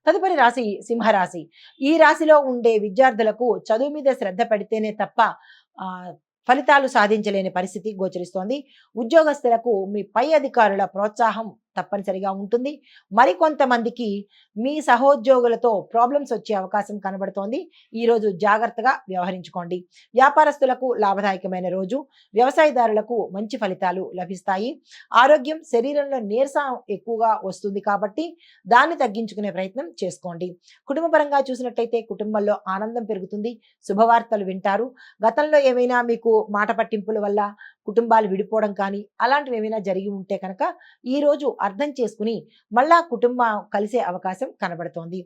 తదుపరి రాశి సింహరాశి. ఈ రాశిలో ఉండే విద్యార్థులకు చదువు మీద శ్రద్ధ పెడితేనే తప్ప ఫలితాలు సాధించలేని పరిస్థితి గోచరిస్తోంది. ఉద్యోగస్తులకు మీ పై అధికారుల ప్రోత్సాహం తప్పనిసరిగా ఉంటుంది. మరికొంతమందికి మీ సహోద్యోగులతో ప్రాబ్లమ్స్ వచ్చే అవకాశం కనబడుతోంది. ఈరోజు జాగ్రత్తగా వ్యవహరించుకోండి. వ్యాపారస్తులకు లాభదాయకమైన రోజు. వ్యవసాయదారులకు మంచి ఫలితాలు లభిస్తాయి. ఆరోగ్యం, శరీరంలో నీరసం ఎక్కువగా వస్తుంది కాబట్టి దాన్ని తగ్గించుకునే ప్రయత్నం చేసుకోండి. కుటుంబపరంగా చూసినట్టయితే కుటుంబంలో ఆనందం పెరుగుతుంది. శుభవార్తలు వింటారు. గతంలో ఏమైనా మీకు మాట పట్టింపుల వల్ల కుటుంబాలు విడిపోవడం కానీ అలాంటివి ఏమైనా జరిగి ఉంటే కనుక ఈరోజు అర్థం చేసుకుని మళ్ళా కుటుంబం కలిసే అవకాశం కనబడుతోంది.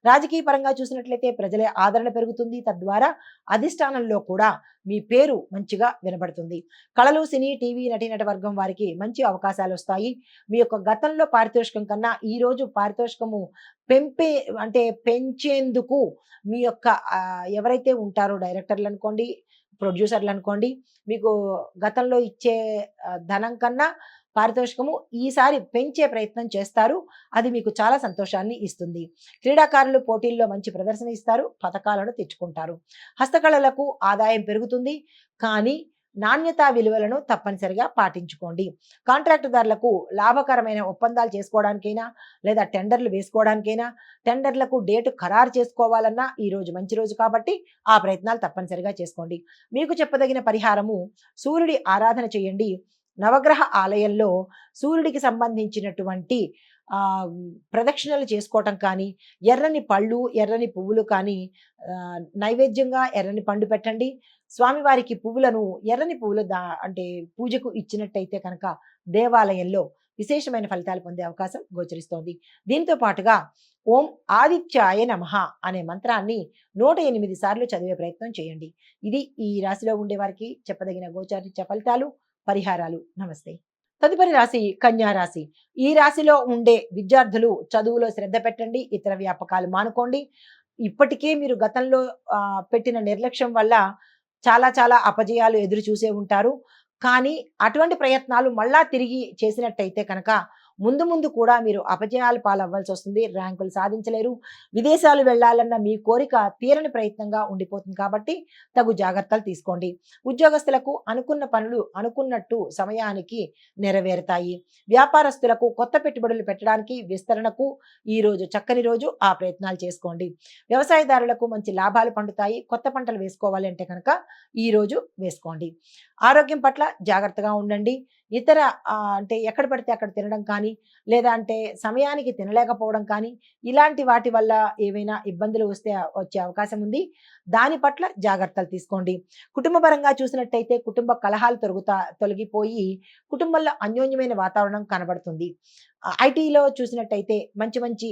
రాజకీయ పరంగా చూసినట్లయితే ప్రజల ఆదరణ పెరుగుతుంది. తద్వారా అధిష్టానంలో కూడా మీ పేరు మంచిగా వినబడుతుంది. కళలు, సినీ, టీవీ నటీనట వర్గం వారికి మంచి అవకాశాలు వస్తాయి. మీ యొక్క గతంలో పారితోషికం కన్నా ఈరోజు పారితోషికము పెంచేందుకు మీ యొక్క ఎవరైతే ఉంటారో డైరెక్టర్లు అనుకోండి, ప్రొడ్యూసర్లు అనుకోండి, మీకు గతంలో ఇచ్చే ధనం కన్నా పారితోషికము ఈసారి పెంచే ప్రయత్నం చేస్తారు. అది మీకు చాలా సంతోషాన్ని ఇస్తుంది. క్రీడాకారులు పోటీల్లో మంచి ప్రదర్శన ఇస్తారు. పథకాలను తెచ్చుకుంటారు. హస్తకళలకు ఆదాయం పెరుగుతుంది. కానీ నాణ్యతా విలువలను తప్పనిసరిగా పాటించుకోండి. కాంట్రాక్టుదారులకు లాభకరమైన ఒప్పందాలు చేసుకోవడానికైనా లేదా టెండర్లు వేసుకోవడానికైనా, టెండర్లకు డేటు ఖరారు చేసుకోవాలన్నా ఈరోజు మంచి రోజు కాబట్టి ఆ ప్రయత్నాలు తప్పనిసరిగా చేసుకోండి. మీకు చెప్పదగిన పరిహారము, సూర్యుడి ఆరాధన చేయండి. నవగ్రహ ఆలయంలో సూర్యుడికి సంబంధించినటువంటి ప్రదక్షిణలు చేసుకోవటం కానీ, ఎర్రని పళ్ళు, ఎర్రని పువ్వులు కానీ నైవేద్యంగా ఎర్రని పండు పెట్టండి. స్వామివారికి పువ్వులను ఎర్రని పువ్వులు అంటే పూజకు ఇచ్చినట్టయితే కనుక దేవాలయంలో విశేషమైన ఫలితాలు పొందే అవకాశం గోచరిస్తోంది. దీంతో పాటుగా ఓం ఆదిత్యాయ నమః అనే మంత్రాన్ని 108 సార్లు చదివే ప్రయత్నం చేయండి. ఇది ఈ రాశిలో ఉండే వారికి చెప్పదగిన గోచారిత్య ఫలితాలు, పరిహారాలు. నమస్తే. తదుపరి రాశి కన్యా రాశి. ఈ రాశిలో ఉండే విద్యార్థులు చదువులో శ్రద్ధ పెట్టండి. ఇతర వ్యాపకాలు మానుకోండి. ఇప్పటికే మీరు గతంలో పెట్టిన నిర్లక్ష్యం వల్ల చాలా చాలా అపజయాలు ఎదురు చూసే ఉంటారు. కానీ అటువంటి ప్రయత్నాలు మళ్ళా తిరిగి చేసినట్టయితే కనుక ముందు ముందు కూడా మీరు అపజయాలు పాలవ్వాల్సి వస్తుంది. ర్యాంకులు సాధించలేరు. విదేశాలు వెళ్ళాలన్న మీ కోరిక తీరని ప్రయత్నంగా ఉండిపోతుంది కాబట్టి తగు జాగ్రత్తలు తీసుకోండి. ఉద్యోగస్తులకు అనుకున్న పనులు అనుకున్నట్టు సమయానికి నెరవేరుతాయి. వ్యాపారస్తులకు కొత్త పెట్టుబడులు పెట్టడానికి, విస్తరణకు ఈరోజు చక్కని రోజు. ఆ ప్రయత్నాలు చేసుకోండి. వ్యవసాయదారులకు మంచి లాభాలు పండుతాయి. కొత్త పంటలు వేసుకోవాలి అంటే కనుక ఈరోజు వేసుకోండి. ఆరోగ్యం పట్ల జాగ్రత్తగా ఉండండి. ఇతర అంటే ఎక్కడ పడితే అక్కడ తినడం కానీ, లేదా అంటే సమయానికి తినలేకపోవడం కానీ, ఇలాంటి వాటి వల్ల ఏవైనా ఇబ్బందులు వచ్చే అవకాశం ఉంది. దాని పట్ల జాగ్రత్తలు తీసుకోండి. కుటుంబపరంగా చూసినట్టయితే కుటుంబ కలహాలు తొలగిపోయి కుటుంబంలో అన్యోన్యమైన వాతావరణం కనబడుతుంది. ఐటీలో చూసినట్టయితే మంచి మంచి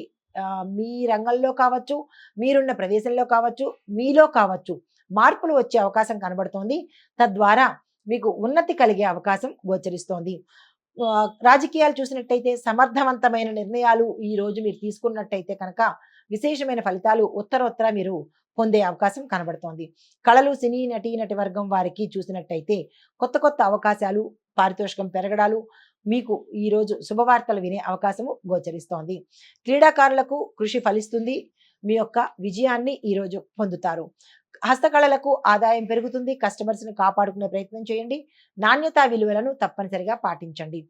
మీ రంగంలో కావచ్చు, మీరున్న ప్రదేశంలో కావచ్చు, మీలో కావచ్చు మార్పులు వచ్చే అవకాశం కనబడుతోంది. తద్వారా మీకు ఉన్నతి కలిగే అవకాశం గోచరిస్తోంది. రాజకీయాలు చూసినట్టయితే సమర్థవంతమైన నిర్ణయాలు ఈ రోజు మీరు తీసుకున్నట్టయితే కనుక విశేషమైన ఫలితాలు ఉత్తరోత్తర మీరు పొందే అవకాశం కనబడుతోంది. కళలు, సినీ, నటి వర్గం వారికి చూసినట్టయితే కొత్త కొత్త అవకాశాలు, పారితోషికం పెరగడాలు, మీకు ఈరోజు శుభవార్తలు వినే అవకాశము గోచరిస్తోంది. క్రీడాకారులకు కృషి ఫలిస్తుంది. మీ యొక్క విజయాన్ని ఈరోజు పొందుతారు. హస్తకళలకు ఆదాయం పెరుగుతుంది. కస్టమర్స్ని కాపాడుకునే ప్రయత్నం చేయండి. నాణ్యతా విలువలను తప్పనిసరిగా పాటించండి.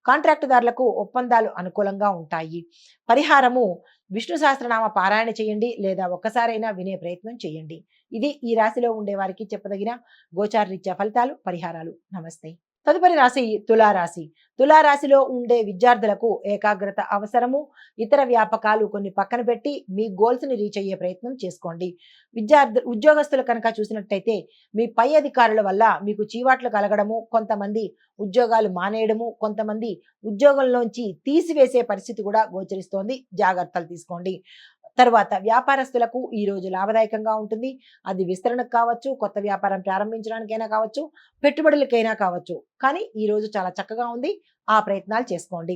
కాంట్రాక్టుదారులకు ఒప్పందాలు అనుకూలంగా ఉంటాయి. పరిహారము, విష్ణు సహస్రనామ పారాయణ చేయండి లేదా ఒక్కసారైనా వినే ప్రయత్నం చేయండి. ఇది ఈ రాశిలో ఉండే వారికి చెప్పదగిన గోచారరీత్యా ఫలితాలు, పరిహారాలు. నమస్తే. తదుపరి రాశి తులారాశి. తులారాశిలో ఉండే విద్యార్థులకు ఏకాగ్రత అవసరము. ఇతర వ్యాపకాలు కొన్ని పక్కన పెట్టి మీ గోల్స్ని రీచ్ అయ్యే ప్రయత్నం చేసుకోండి. ఉద్యోగస్తులు కనుక చూసినట్టయితే మీ పై అధికారుల వల్ల మీకు చీవాట్లు కలగడము, కొంతమంది ఉద్యోగాలు మానేయడము, కొంతమంది ఉద్యోగంలోంచి తీసివేసే పరిస్థితి కూడా గోచరిస్తోంది. జాగ్రత్తలు తీసుకోండి. తర్వాత వ్యాపారస్తులకు ఈరోజు లాభదాయకంగా ఉంటుంది. అది విస్తరణకు కావచ్చు, కొత్త వ్యాపారం ప్రారంభించడానికైనా కావచ్చు, పెట్టుబడులకైనా కావచ్చు. కానీ ఈరోజు చాలా చక్కగా ఉంది. ఆ ప్రయత్నాలు చేసుకోండి.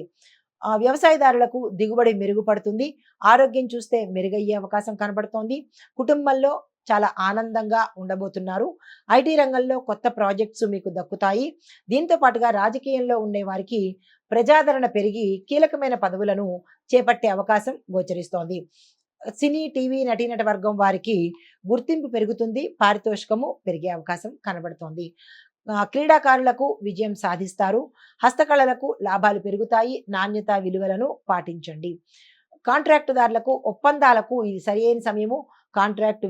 వ్యవసాయదారులకు దిగుబడి మెరుగుపడుతుంది. ఆరోగ్యం చూస్తే మెరుగయ్యే అవకాశం కనబడుతోంది. కుటుంబంలో చాలా ఆనందంగా ఉండబోతున్నారు. ఐటీ రంగంలో కొత్త ప్రాజెక్ట్స్ మీకు దక్కుతాయి. దీంతో పాటుగా రాజకీయంలో ఉండే వారికి ప్రజాదరణ పెరిగి కీలకమైన పదవులను చేపట్టే అవకాశం గోచరిస్తోంది. సినీ, టీవీ నటీనట వర్గం వారికి గుర్తింపు పెరుగుతుంది. పారితోషికము పెరిగే అవకాశం కనబడుతోంది. క్రీడాకారులకు విజయం సాధిస్తారు. హస్తకళలకు లాభాలు పెరుగుతాయి. నాణ్యత విలువలను పాటించండి. కాంట్రాక్టుదారులకు ఒప్పందాలకు ఇది సరియైన సమయము. కాంట్రాక్ట్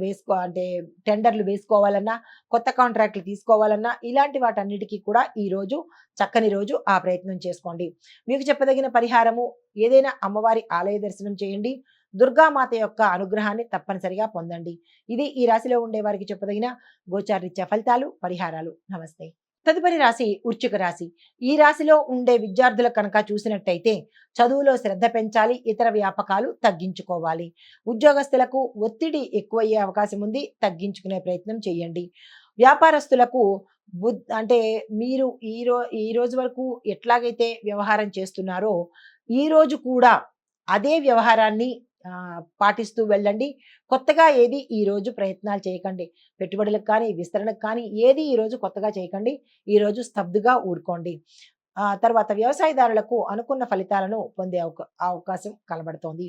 అంటే టెండర్లు వేసుకోవాలన్నా, కొత్త కాంట్రాక్టులు తీసుకోవాలన్నా ఇలాంటి వాటన్నిటికీ కూడా ఈ రోజు చక్కని రోజు. ఆ ప్రయత్నం చేసుకోండి. మీకు చెప్పదగిన పరిహారము, ఏదైనా అమ్మవారి ఆలయ దర్శనం చేయండి. దుర్గామాత యొక్క అనుగ్రహాన్ని తప్పనిసరిగా పొందండి. ఇది ఈ రాశిలో ఉండే వారికి చెప్పదగిన గోచారరీత్యా ఫలితాలు, పరిహారాలు. నమస్తే. తదుపరి రాశి వృశ్చిక రాశి. ఈ రాశిలో ఉండే విద్యార్థుల కనుక చూసినట్టయితే చదువులో శ్రద్ధ పెంచాలి. ఇతర వ్యాపకాలు తగ్గించుకోవాలి. ఉద్యోగస్తులకు ఒత్తిడి ఎక్కువయ్యే అవకాశం ఉంది. తగ్గించుకునే ప్రయత్నం చేయండి. వ్యాపారస్తులకు అంటే మీరు ఈ రోజు వరకు ఎట్లాగైతే వ్యవహారం చేస్తున్నారో ఈ రోజు కూడా అదే వ్యవహారాన్ని పాటిస్తూ వెళ్ళండి. కొత్తగా ఏది ఈ రోజు ప్రయత్నాలు చేయకండి. పెట్టుబడులకు కానీ, విస్తరణకు కానీ ఏది ఈ రోజు కొత్తగా చేయకండి. ఈ రోజు స్తబ్దుగా ఊరుకోండి. తర్వాత వ్యవసాయదారులకు అనుకున్న ఫలితాలను పొందే అవకాశం కనబడుతోంది.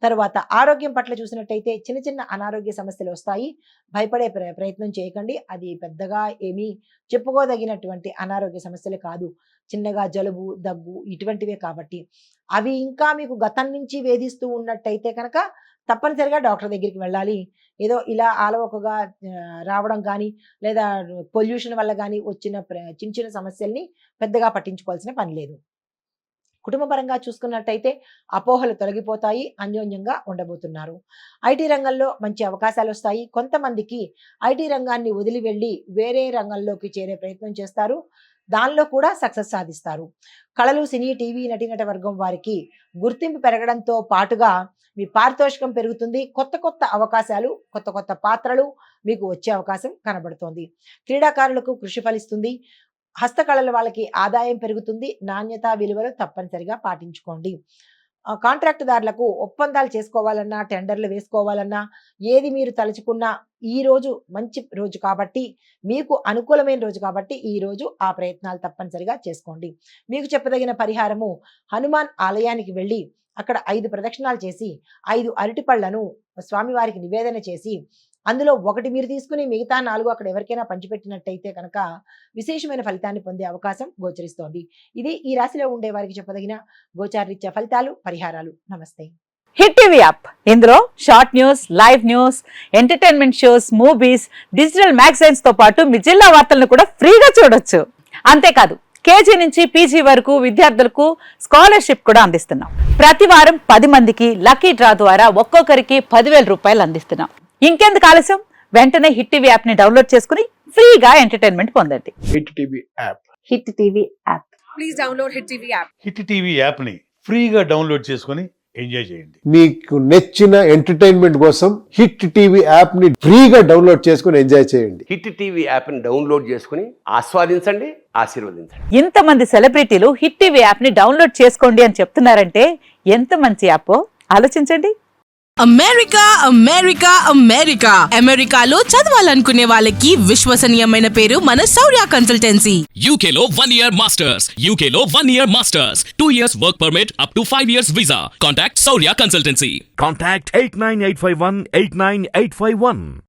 తర్వాత ఆరోగ్యం పట్ల చూసినట్టయితే చిన్న చిన్న అనారోగ్య సమస్యలు వస్తాయి. భయపడే ప్రయత్నం చేయకండి. అది పెద్దగా ఏమీ చెప్పుకోదగినటువంటి అనారోగ్య సమస్యలు కాదు. చిన్నగా జలుబు, దగ్గు ఇటువంటివే కాబట్టి అవి ఇంకా మీకు గతం నుంచి వేధిస్తూ ఉన్నట్టయితే కనుక తప్పనిసరిగా డాక్టర్ దగ్గరికి వెళ్ళాలి. ఏదో ఇలా ఆలవకగా రావడం కానీ, లేదా పొల్యూషన్ వల్ల కానీ వచ్చిన చిన్న చిన్న సమస్యల్ని పెద్దగా పట్టించుకోవాల్సిన పని లేదు. కుటుంబపరంగా చూసుకున్నట్టయితే అపోహలు తొలగిపోతాయి. అన్యోన్యంగా ఉండబోతున్నారు. ఐటీ రంగంలో మంచి అవకాశాలు వస్తాయి. కొంతమందికి ఐటీ రంగాన్ని వదిలి వెళ్ళి వేరే రంగంలోకి చేరే ప్రయత్నం చేస్తారు. దానిలో కూడా సక్సెస్ సాధిస్తారు. కళలు, సినీ, టీవీ నటీనట వర్గం వారికి గుర్తింపు పెరగడంతో పాటుగా మీ పారితోషికం పెరుగుతుంది. కొత్త కొత్త అవకాశాలు, కొత్త కొత్త పాత్రలు మీకు వచ్చే అవకాశం కనబడుతోంది. క్రీడాకారులకు కృషి ఫలిస్తుంది. హస్తకళల వాళ్ళకి ఆదాయం పెరుగుతుంది. నాణ్యత విలువలు తప్పనిసరిగా పాటించుకోండి. కాంట్రాక్టుదారులకు ఒప్పందాలు చేసుకోవాలన్నా, టెండర్లు వేసుకోవాలన్నా, ఏది మీరు తలుచుకున్నా ఈ రోజు మంచి రోజు కాబట్టి, మీకు అనుకూలమైన రోజు కాబట్టి ఈ రోజు ఆ ప్రయత్నాలు తప్పనిసరిగా చేసుకోండి. మీకు చెప్పదగిన పరిహారము, హనుమాన్ ఆలయానికి వెళ్ళి అక్కడ 5 ప్రదక్షిణాలు చేసి 5 అరటిపళ్లను స్వామివారికి నివేదన చేసి అందులో 1 మీరు తీసుకుని మిగతా 4 అక్కడ ఎవరికైనా పంచిపెట్టినట్టయితే కనుక విశేషమైన ఫలితాన్ని పొందే అవకాశం గోచరిస్తోంది. ఇది ఈ రాశిలో ఉండే వారికి చెప్పదగిన గోచారరీత్యా ఫలితాలు, పరిహారాలు. నమస్తే. హిట్ టీవీ యాప్, ఇందులో short news, live news, entertainment shows, movies, digital magazines తో పాటు మీ జిల్లా వార్తలను కూడా ఫ్రీగా చూడొచ్చు. అంతేకాదు కేజీ నుంచి పీజీ వరకు విద్యార్థులకు స్కాలర్షిప్ కూడా అందిస్తున్నాం. ప్రతి వారం 10 మందికి లక్కీ డ్రా ద్వారా ఒక్కొక్కరికి 10,000 రూపాయలు అందిస్తున్నాం. ఇంకెందుకు ఆలస్యం, వెంటనే హిట్ టీవీ యాప్ ని డౌన్లోడ్ చేసుకుని ఫ్రీగా ఎంటర్టైన్మెంట్ పొందండి. Hit TV app. Hit TV app. Please download hit TV app. Hit TV app ని ఫ్రీగా డౌన్లోడ్ చేసుకుని ఎంజాయ్ చేయండి. మీకు నచ్చిన ఎంటర్టైన్మెంట్ కోసం హిట్ టీవీ యాప్ ని ఫ్రీగా డౌన్లోడ్ చేసుకుని ఎంజాయ్ చేయండి. హిట్ టీవీ యాప్ ని డౌన్లోడ్ చేసుకుని ఆస్వాదించండి, ఆశీర్వదించండి. ఇంతమంది సెలబ్రిటీలు హిట్ టీవీ యాప్ ని డౌన్లోడ్ చేసుకోండి అని చెప్తున్నారంటే ఎంత మంచి యాప్ ఆలోచించండి. అమెరికా అమెరికా అమెరికా అమెరికాలో చదవాలనుకునే వాళ్ళకి విశ్వసనీయమైన పేరు మన శౌర్య కన్సల్టెన్సీ. UK లో 1 year masters. UK లో 1 year masters. 2 years work permit up to 5 years visa. Contact Saurya Consultancy. Contact 89851 89851.